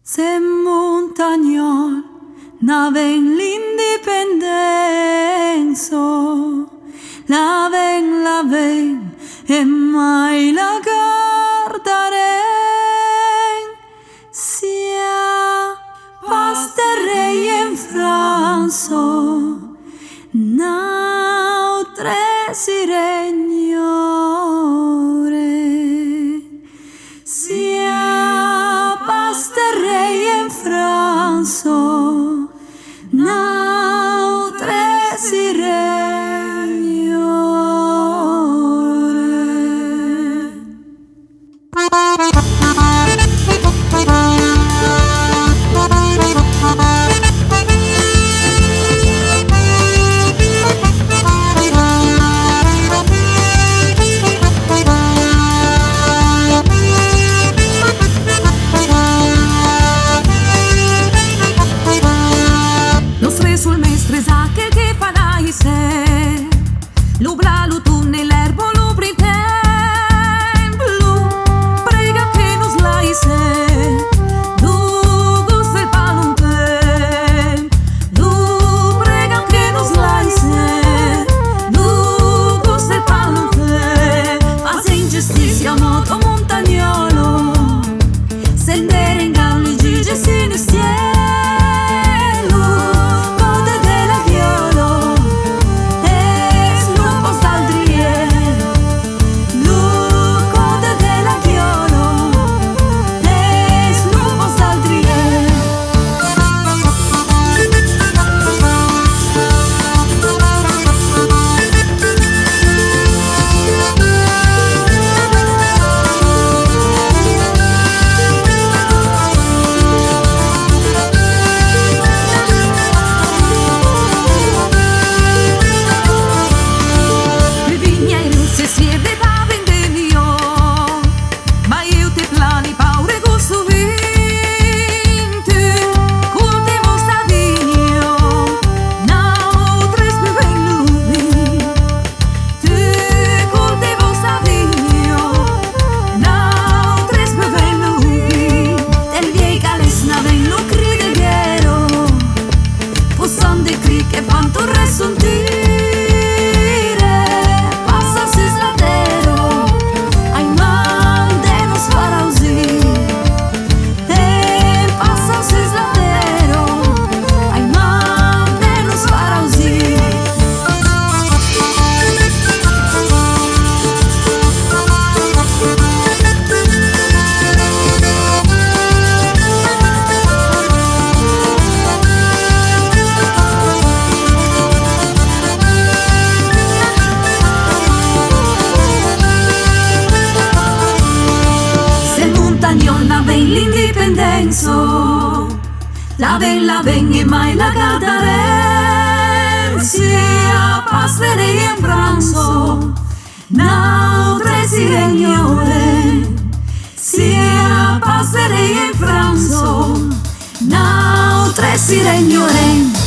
Se montagnol n'aven l'indipendenza, l'aven e mai la guardaren. Sia pasterei in Franza, n'altre signore. Sia pasterei in Franza, n'altre signore. Lubla tu nell'erbo lubri templu, prega che non slaise, Lugo se palumpe, Lu prega che non slaise, Lugo se palumpe, ma se ingiustizia moto montagnolo, sendere in galli gigi sinistieri. Che fanno un resontire, passa si slatero, ai mande non spara così, e passa si slatero, ai mande non spara così. L'indipendenza, la ven e mai la cadenza, pasterei in pranzo, n'altre signore, sia pasterei in pranzo, n'altre signore.